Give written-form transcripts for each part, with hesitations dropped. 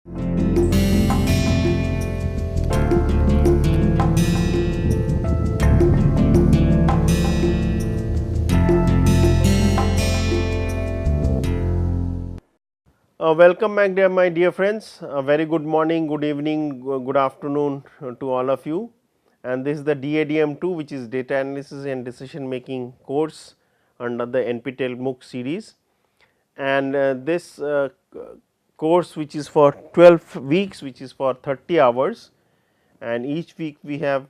Welcome back, my dear friends. A very good morning, good evening, good afternoon to all of you. And this is the DADM2, which is Data Analysis and Decision Making course under the NPTEL MOOC series. And this course, which is for 12 weeks, which is for 30 hours, and each week we have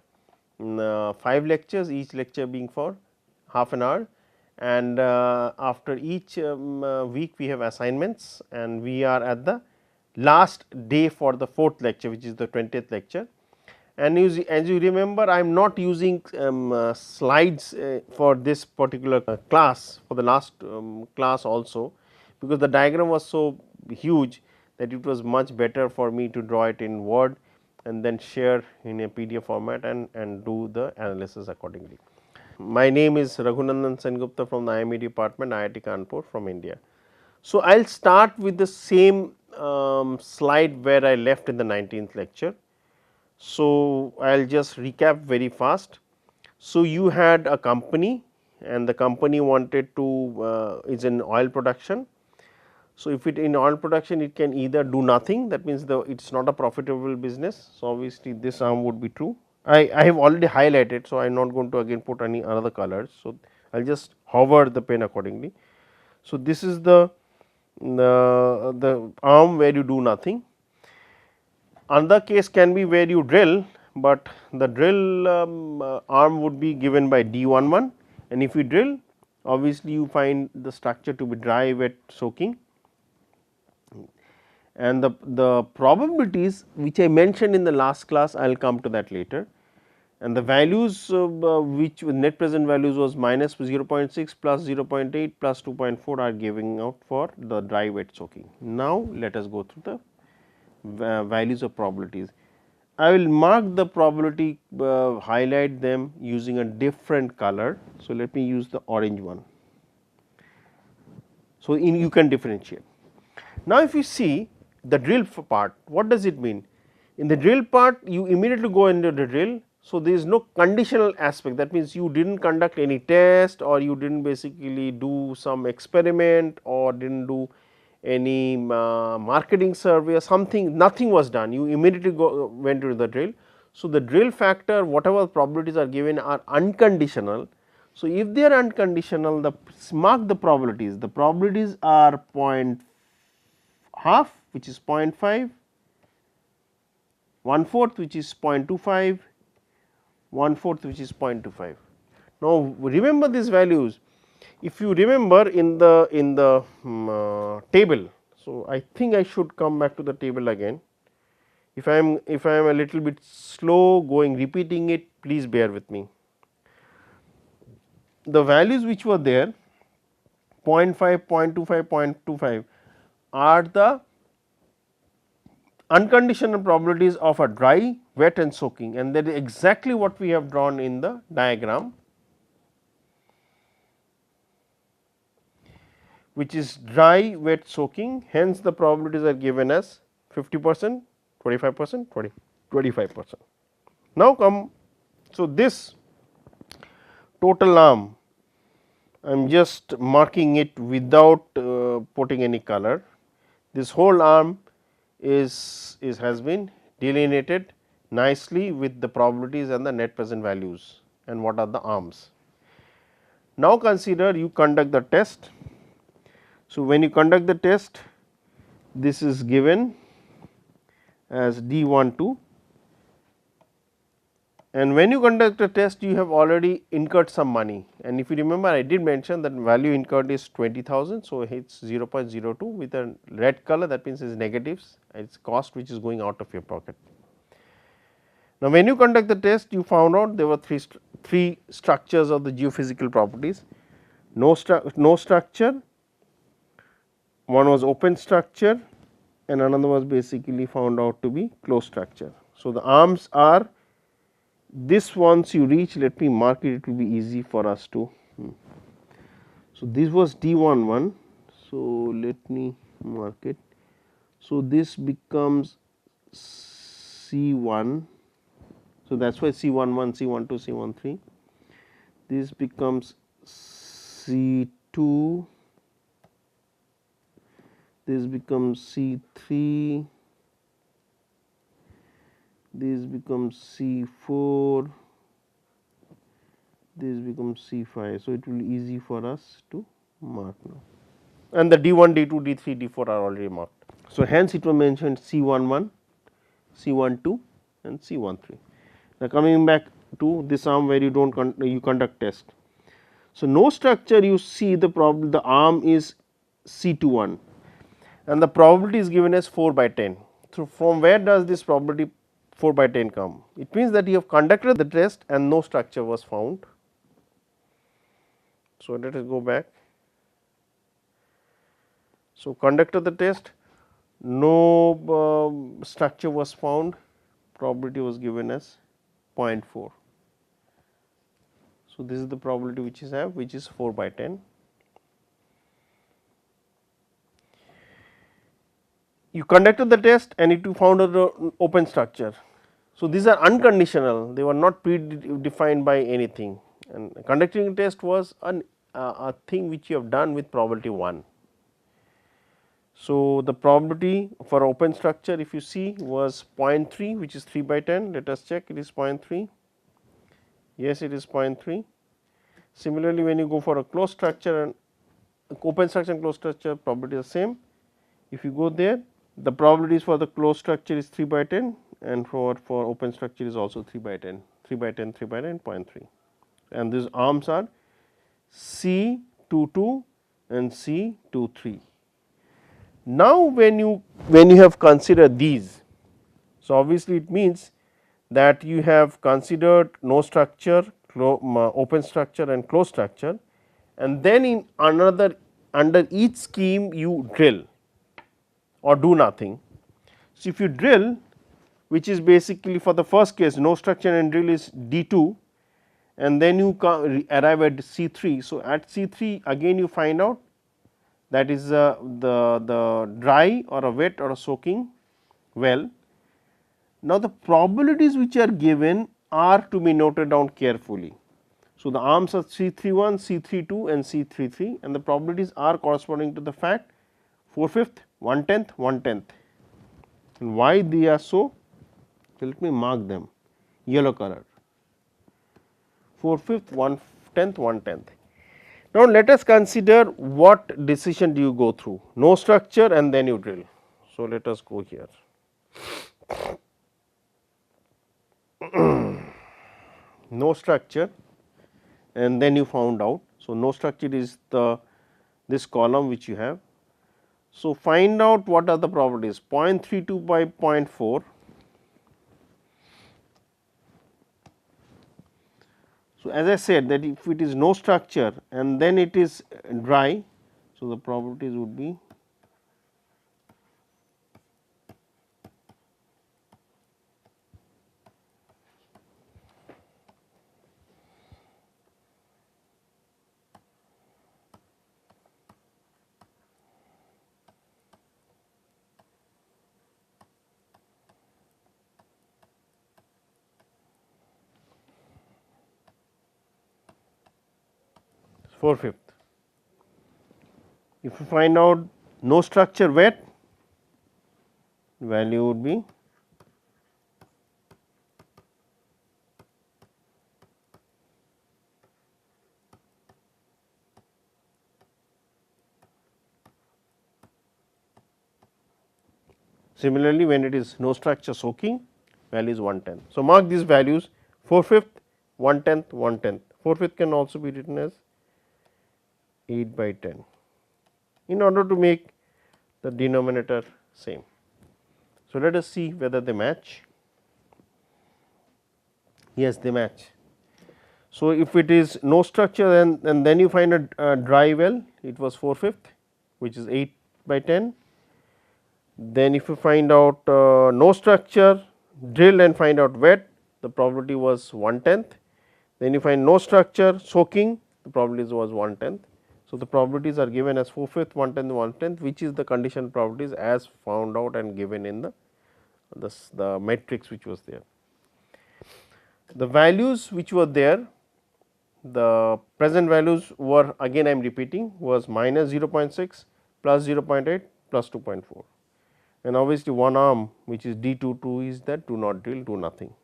5 lectures, each lecture being for half an hour, and after each week we have assignments, and we are at the last day for the 4th lecture, which is the 20th lecture. And as you remember, I am not using slides for this particular class, for the last class also, because the diagram was so huge that it was much better for me to draw it in Word and then share in a PDF format and do the analysis accordingly. My name is Raghunandan Sengupta from the IME department, IIT Kanpur from India. So, I will start with the same slide where I left in the 19th lecture. So, I will just recap very fast. So, you had a company and the company wanted to is in oil production. So, if it in oil production, it can either do nothing, that means it is not a profitable business. So, obviously, this arm would be true. I have already highlighted. So, I am not going to again put any other colors. So, I will just hover the pen accordingly. So, this is the arm where you do nothing. Another case can be where you drill, but the drill arm would be given by D11, and if you drill, obviously you find the structure to be dry, wet, soaking, and the probabilities which I mentioned in the last class, I will come to that later, and the values which net present values was minus 0.6 plus 0.8 plus 2.4 are giving out for the dry, wet, soaking. Now, let us go through the values of probabilities. I will mark the probability, highlight them using a different color. So, let me use the orange one. So, you can differentiate. Now, if you see the drill part, what does it mean? In the drill part, you immediately go into the drill. So, there is no conditional aspect, that means you did not conduct any test, or you did not basically do some experiment, or did not do any marketing survey or something, nothing was done, you immediately went to the drill. So, the drill factor, whatever probabilities are given are unconditional. So, if they are unconditional, mark the probabilities are point half, which is 0.5, 1/4 which is 0.25, 1/4 which is 0.25. Now, remember these values. If you remember in the table, so I think I should come back to the table again. If I am a little bit slow going repeating it, please bear with me. The values which were there 0.5, 0.25, 0.25 are the unconditional probabilities of a dry, wet and soaking, and that is exactly what we have drawn in the diagram, which is dry, wet, soaking. Hence, the probabilities are given as 50%, 25%, 25%. Now, come, so this total arm, I am just marking it without putting any color. This whole arm has been delineated nicely with the probabilities and the net present values and what are the arms. Now, consider you conduct the test. So, when you conduct the test, this is given as D12, and when you conduct a test, you have already incurred some money, and if you remember, I did mention that value incurred is 20,000. So, it is 0.02 with a red color, that means it is negatives, it is cost which is going out of your pocket. Now, when you conduct the test, you found out there were three structures of the geophysical properties, no structure, one was open structure, and another was basically found out to be closed structure. So, the arms are this, once you reach, let me mark it, it will be easy for us to. So, this was D11. So, let me mark it. So, this becomes C1. So, that is why C11, C12, C13. This becomes C2, this becomes C3, this becomes C4, this becomes C5. So, it will be easy for us to mark now, and the D1, D2, D3, D4 are already marked. So, hence it was mentioned C11, C12 and C13. Now, coming back to this arm where you do not you conduct test. So, no structure, you see the problem, the arm is C21 and the probability is given as 4 by 10. So, from where does this probability 4 by 10 come? It means that you have conducted the test and no structure was found. So, let us go back. So, conducted the test, no structure was found, probability was given as 0.4. So, this is the probability which is have, which is 4 by 10. You conducted the test and it found an open structure. So, these are unconditional, they were not predefined by anything, and conducting a test was a thing which you have done with probability 1. So, the probability for open structure, if you see, was 0.3, which is 3 by 10. Let us check, it is 0.3. Yes, it is 0.3. Similarly, when you go for a closed structure and open structure and closed structure, probability is the same. If you go there, the probabilities for the closed structure is 3 by 10 and for open structure is also 3 by 10, 3 by 10, 3 by 10, 0.3, and these arms are C22 and C23. Now, when you have considered these, so obviously it means that you have considered no structure, open structure and closed structure, and then in another under each scheme you drill or do nothing. So, if you drill, which is basically for the first case no structure and drill is D2, and then you arrive at C3. So, at C3 again you find out that is the dry or a wet or a soaking well. Now, the probabilities which are given are to be noted down carefully. So, the arms are C31, C32 and C33, and the probabilities are corresponding to the fact 4/5, 1/10, 1/10. And why they are so? So, let me mark them yellow color, 4/5, 1/10, 1/10. Now, let us consider what decision do you go through, no structure and then you drill. So, let us go here. No structure and then you found out. So, no structure is this column which you have. So, find out what are the probabilities 0.32 by 0.4. So, as I said that if it is no structure and then it is dry, so the probabilities would be 4/5. If you find out no structure wet, value would be similarly when it is no structure soaking, value is 1/10. So, mark these values 4/5, 1/10, 1/10. 4/5 can also be written as 8 by 10 in order to make the denominator same. So, let us see whether they match. Yes, they match. So, if it is no structure and then you find a dry well, it was 4/5, which is 8 by 10. Then if you find out no structure, drill and find out wet, the probability was 1/10. Then you find no structure, soaking, the probability was 1/10. So, the probabilities are given as 4/5, 1/10, 1/10, which is the condition probabilities as found out and given in the matrix which was there. The values which were there, the present values were, again I am repeating, was minus 0.6, plus 0.8, plus 2.4, and obviously one arm which is D22 is that do not drill, do nothing.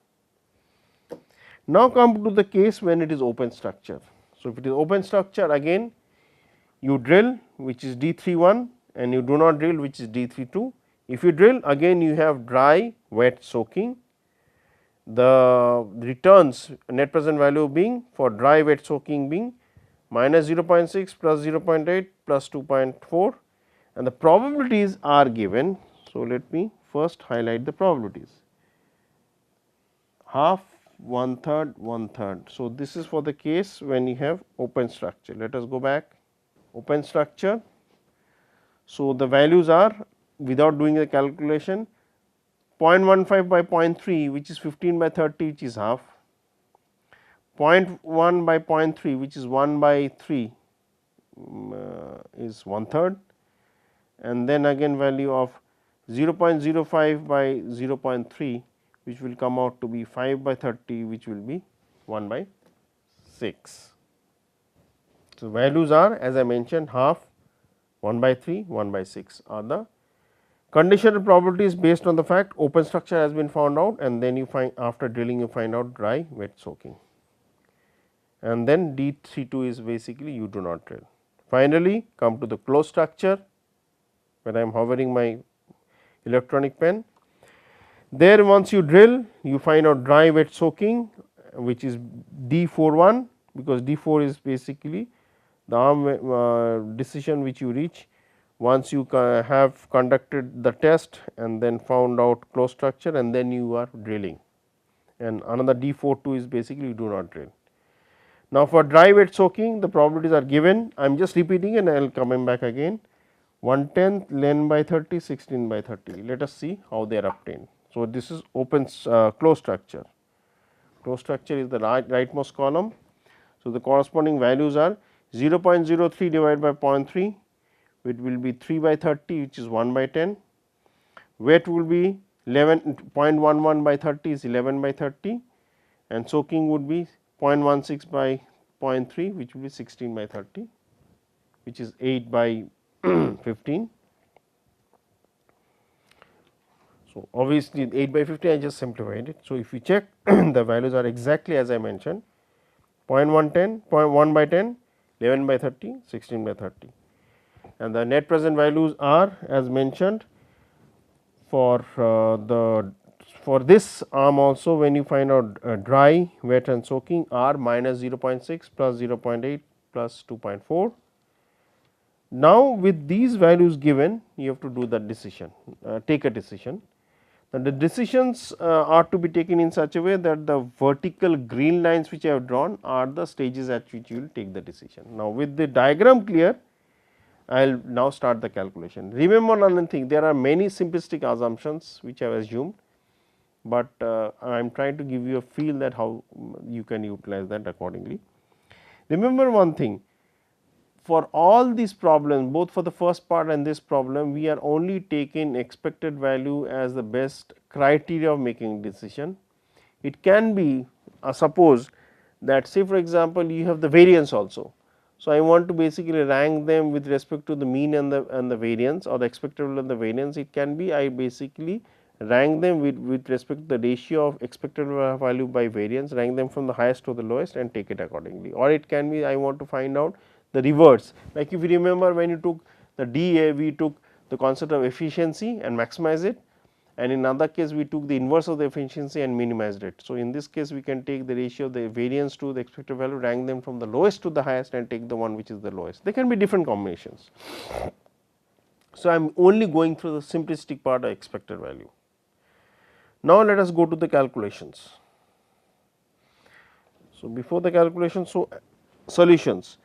Now, come to the case when it is open structure. So, if it is open structure, again you drill, which is D31, and you do not drill, which is D32. If you drill, again you have dry wet soaking. The returns net present value being for dry wet soaking being minus 0.6, plus 0.8, plus 2.4, and the probabilities are given. So, let me first highlight the probabilities: half, 1/3, 1/3. So, this is for the case when you have open structure. Let us go back. Open structure. So, the values are, without doing the calculation, 0.15 by 0.3, which is 15 by 30, which is half, 0.1 by 0.3, which is 1 by 3, is 1/3, and then again value of 0.05 by 0.3, which will come out to be 5 by 30, which will be 1 by 6. So, values are, as I mentioned, half, 1 by 3, 1 by 6 are the conditional probabilities based on the fact open structure has been found out, and then you find, after drilling you find out dry wet soaking, and then D32 is basically you do not drill. Finally, come to the closed structure when I am hovering my electronic pen. There, once you drill, you find out dry wet soaking, which is D41, because D4 is basically the arm decision which you reach once you have conducted the test and then found out closed structure, and then you are drilling, and another D42 is basically you do not drill. Now, for dry wet soaking, the probabilities are given. I am just repeating and I will come back again: 1/10, 11 by 30, 16 by 30. Let us see how they are obtained. So, this is open closed structure. Closed structure is the rightmost column. So, the corresponding values are 0.03 divided by 0.3, it will be 3 by 30, which is 1 by 10. Wet will be 0.11 by 30 is 11 by 30, and soaking would be 0.16 by 0.3, which will be 16 by 30, which is 8 by 15. So, obviously 8 by 15 I just simplified it. So, if you check the values are exactly as I mentioned: 0.110, 0.1 by 10, 11 by 30, 16 by 30, and the net present values are as mentioned for for this arm also. When you find out dry, wet and soaking are minus 0.6, plus 0.8, plus 2.4. Now, with these values given, you have to do the decision, take a decision. And the decisions are to be taken in such a way that the vertical green lines which I have drawn are the stages at which you will take the decision. Now, with the diagram clear, I will now start the calculation. Remember one thing, there are many simplistic assumptions which I have assumed, but I am trying to give you a feel that how you can utilize that accordingly. Remember one thing, for all these problems, both for the first part and this problem, we are only taking expected value as the best criteria of making decision. It can be suppose that, say for example, you have the variance also. So, I want to basically rank them with respect to the mean and the variance, or the expected value and the variance. It can be I basically rank them with respect to the ratio of expected value by variance, rank them from the highest to the lowest and take it accordingly. Or it can be I want to find out the reverse, like if you remember when you took the DA, we took the concept of efficiency and maximize it, and in another case we took the inverse of the efficiency and minimized it. So, in this case we can take the ratio of the variance to the expected value, rank them from the lowest to the highest and take the one which is the lowest. There can be different combinations. So, I am only going through the simplistic part of expected value. Now, let us go to the calculations. So, before the calculation, so solutions.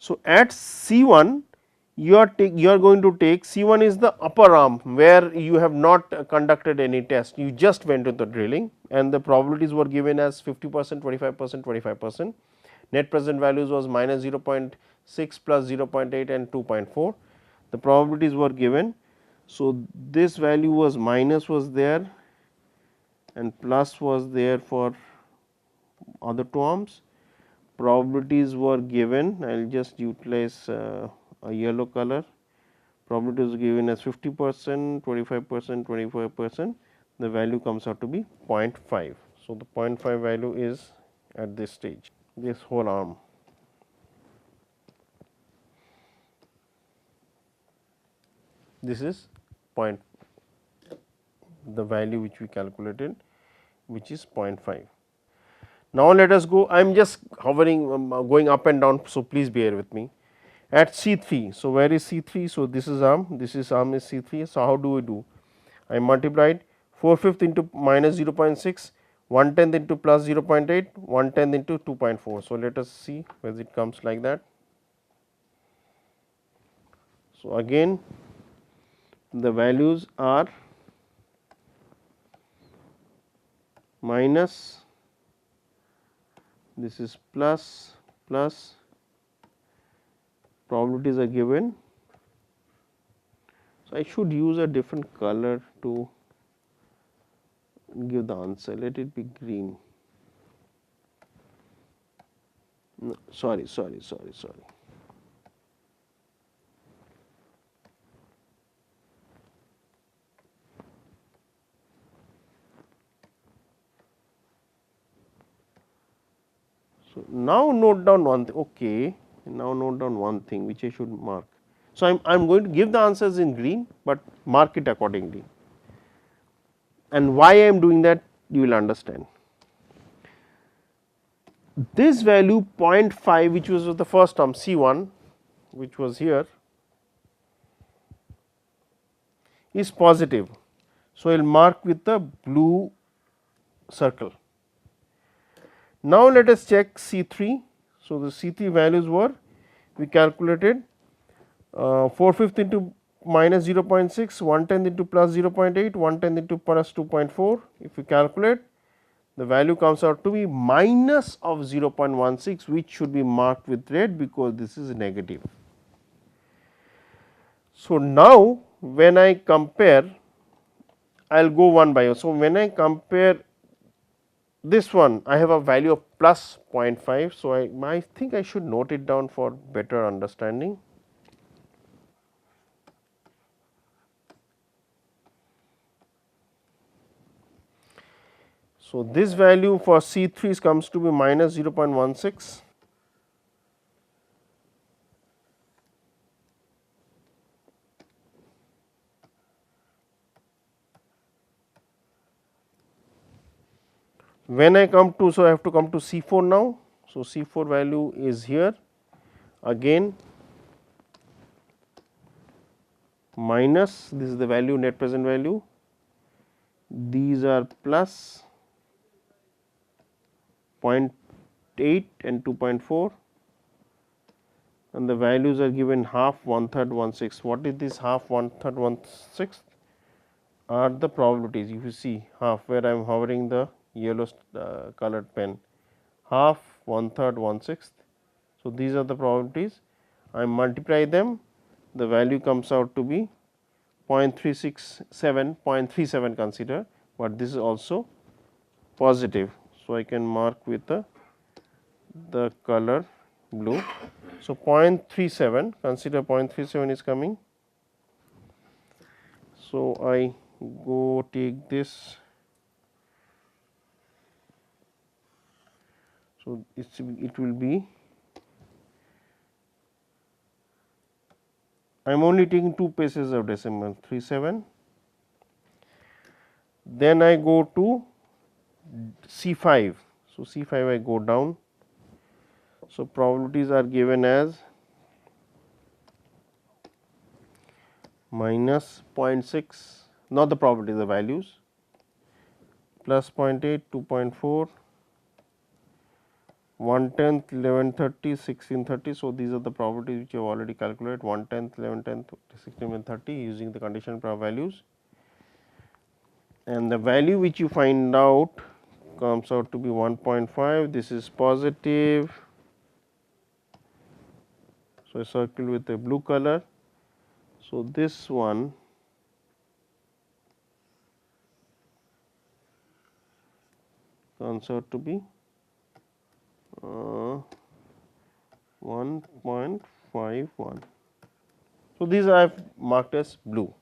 So, at C1 you are going to take C1 is the upper arm where you have not conducted any test, you just went to the drilling, and the probabilities were given as 50%, 25%, 25%. Net present values was minus 0.6, 6 plus 0.8 and 2.4. The probabilities were given. So, this value was minus was there and plus was there for other two arms. Probabilities were given, I will just utilize a yellow color. Probability is given as 50%, 25%, 25%, the value comes out to be 0.5. So, the 0.5 value is at this stage, this whole arm. This is point, the value which we calculated, which is 0.5. Now, let us go, I am just hovering going up and down. So, please bear with me at C3. So, where is C3? So, this is arm is C3. So, how do we do? I multiplied 4/5 into minus 0.6, 1/10 into plus 0.8, 1/10 into 2.4. So, let us see whether it comes like that. So, again the values are minus, this is plus, probabilities are given. So, I should use a different color to give the answer, let it be green. No, sorry. So, now note down one thing, okay, now note down one thing which I should mark. So, I am going to give the answers in green, but mark it accordingly, and why I am doing that you will understand. This value 0.5, which was the first term C1, which was here, is positive. So, I will mark with the blue circle. Now, let us check C3. So, the C3 values were, we calculated 4/5 into minus 0.6, 1/10 into plus 0.8, 1/10 into plus 2.4. If we calculate, the value comes out to be minus of 0.16, which should be marked with red because this is negative. So, now when I compare, I will go one by one. So, when I compare this one, I have a value of plus 0.5. So, I think I should note it down for better understanding. So, this value for C3 comes to be minus 0.16. When I come to, so I have to come to C4 now. So, C4 value is here, again minus, this is the value, net present value, these are plus 0.8 and 2.4, and the values are given half, 1/3, 1/6. What is this half, 1/3, 1/6? Are the probabilities. If you see half, where I am hovering the yellow colored pen, half, 1/3, 1/6. So, these are the probabilities. I multiply them, the value comes out to be 0.367, 0.37 consider, but this is also positive. So, I can mark with the color blue. So, 0.37, consider 0.37 is coming. So, I go take this. So, it will be, I am only taking two places of decimal, 37. Then I go to C5. So, C5 I go down. So, probabilities are given as minus 0.6, not the probability, the values, plus 0.8, 2.4, 1/10, 11/30, 16/30. So, these are the probabilities which you have already calculated, 1/10, 11/10, 16/30 using the conditional values, and the value which you find out comes out to be 1.5. This is positive. So, I circle with a blue color. So, this one comes out to be 1.51. So, these I have marked as blue.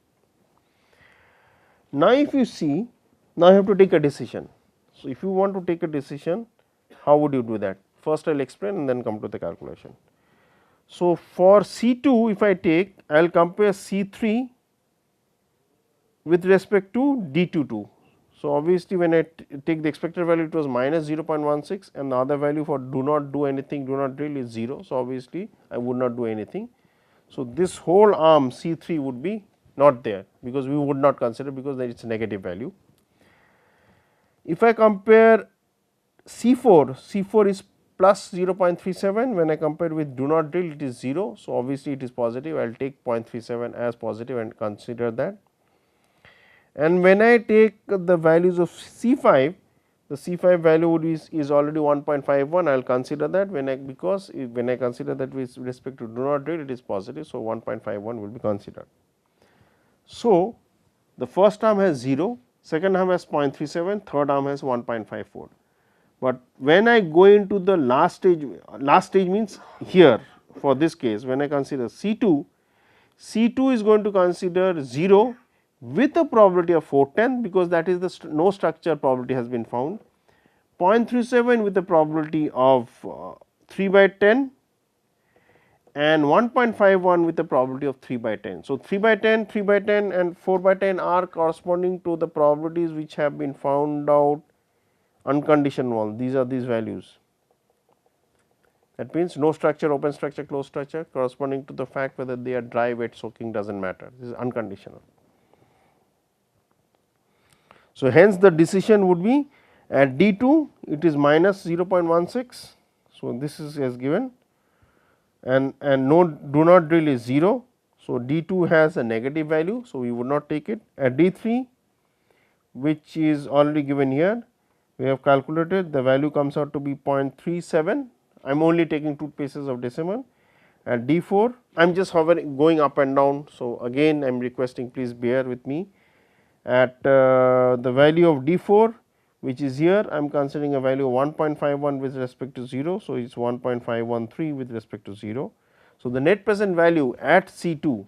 Now, if you see, now you have to take a decision. So, if you want to take a decision, how would you do that? First I will explain and then come to the calculation. So, for C2 if I take, I will compare C3 with respect to D22. So, obviously when I take the expected value it was minus 0.16 and the other value for do not do anything, do not drill is 0. So, obviously I would not do anything. So, this whole arm C3 would be not there because we would not consider because there is a negative value. If I compare C4, C4 is plus 0.37, when I compare with do not drill it is 0. So, obviously it is positive, I will take 0.37 as positive and consider that. And when I take the values of C5, the C5 value would is already 1.51, I will consider that when I, because when I consider that with respect to do not drill it is positive. So, 1.51 will be considered. So, the first term has 0, second term has 0.37, third term has 1.54. But when I go into the last stage means here for this case when I consider C2, C2 is going to consider 0 with a probability of 410 because that is the no structure probability has been found, 0.37 with a probability of 3 by 10 and 1.51 with a probability of 3 by 10. So, 3 by 10, 3 by 10 and 4 by 10 are corresponding to the probabilities which have been found out unconditioned wall. These are these values. That means no structure, open structure, closed structure corresponding to the fact whether they are dry, wet, soaking does not matter. This is unconditional. So, hence the decision would be at D2 it is minus 0.16. So, this is as given and no do not drill is 0. So, D2 has a negative value. So, we would not take it. At D3 which is already given here, we have calculated the value comes out to be 0.37. I am only taking 2 places of decimal. At D4 I am just hovering going up and down. So, again I am requesting please bear with me. At the value of D4 which is here I am considering a value of 1.51 with respect to 0. So, it is 1.513 with respect to 0. So, the net present value at C2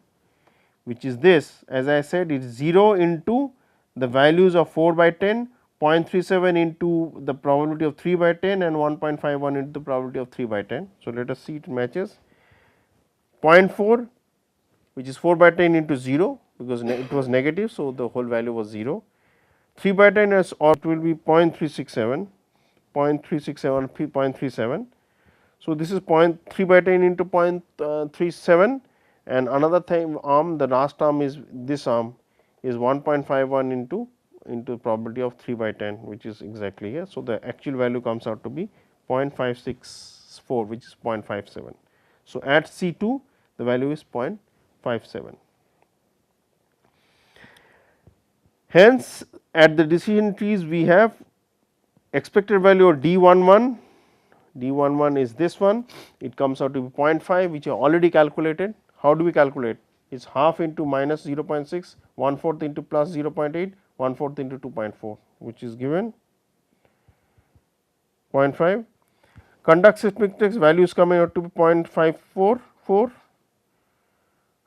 which is this, as I said it is 0 into the values of 4 by 10, 0.37 into the probability of 3 by 10 and 1.51 into the probability of 3 by 10. So, let us see it matches 0.4 which is 4 by 10 into 0 because it was negative. So, the whole value was 0, 3 by 10 as or it will be 0.367, 0.367, 0.37. So, this is 0.3 by 10 into 0.37 and another thing arm, the last arm is this arm is 1.51 into probability of 3 by 10 which is exactly here. So, the actual value comes out to be 0.564 which is 0.57. So, at C2 the value is 0.57. Hence, at the decision trees we have expected value of D11, D11 is this one, it comes out to be 0.5 which I already calculated. How do we calculate? It is half into minus 0.6, 1/4 into plus 0.8, 1/4 into 2.4 which is given 0.5. Conductive matrix value is coming out to be 0.544,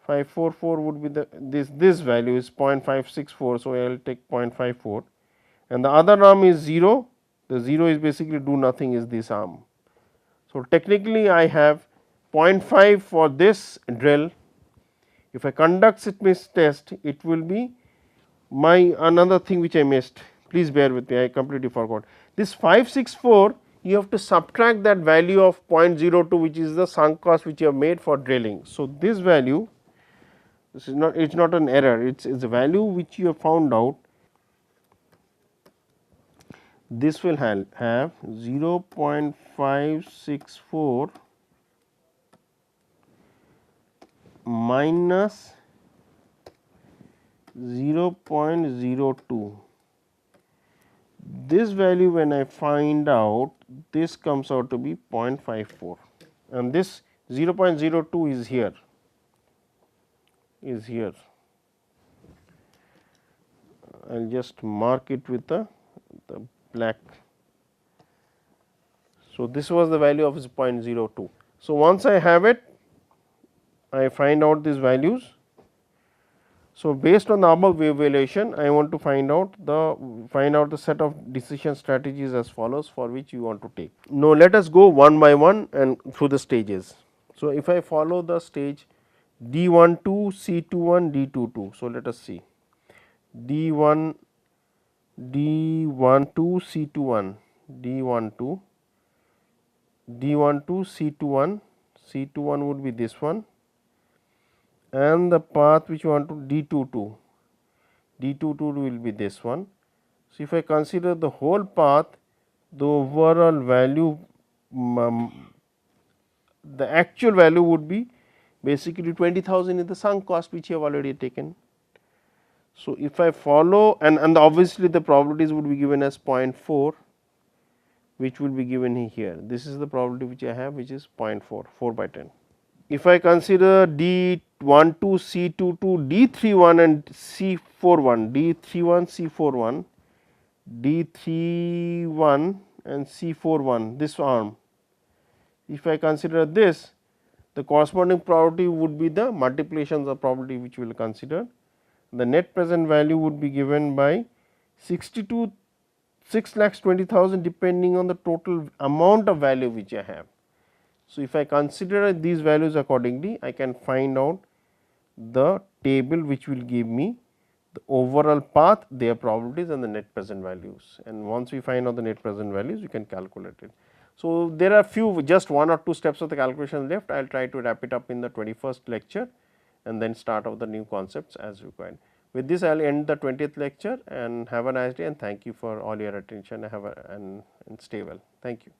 544 would be the this value is 0.564. So, I will take 0.54 and the other arm is 0, the 0 is basically do nothing is this arm. So, technically I have 0.5 for this drill. If I conduct Sitmist test it will be my another thing which I missed, please bear with me, I completely forgot. This 564 you have to subtract that value of 0.02 which is the sunk cost which you have made for drilling. So, this value, this is not, it is not an error, it is a value which you have found out. This will have 0.564 minus 0.02. This value when I find out, this comes out to be 0.54 and this 0.02 is here, I will just mark it with the black. So, this was the value of 0.02. So, once I have it, I find out these values. So, based on the above evaluation, I want to find out the set of decision strategies as follows, for which you want to take. Now, let us go one by one and through the stages. So, if I follow the stage D12, C21, D22. So, let us see D1, D12, C21, D12, D12, C21, C21 would be this one, and the path which you want to D22, D22 will be this one. So, if I consider the whole path, the overall value, the actual value would be basically 20,000 is the sunk cost which you have already taken. So, if I follow and obviously the probabilities would be given as 0.4, which will be given here. This is the probability which I have, which is 0.4, 4 by 10. If I consider D12, C22, D31 and C41, D31, C41, D31 and C41, this arm, if I consider this, the corresponding probability would be the multiplications of probability which we will consider. The net present value would be given by 6,20,000 depending on the total amount of value which I have. So, if I consider these values accordingly, I can find out the table which will give me the overall path, their probabilities and the net present values, and once we find out the net present values, we can calculate it. So, there are few, just one or two steps of the calculation left. I will try to wrap it up in the 21st lecture and then start out the new concepts as required. With this, I will end the 20th lecture and have a nice day, and thank you for all your attention. And stay well. Thank you.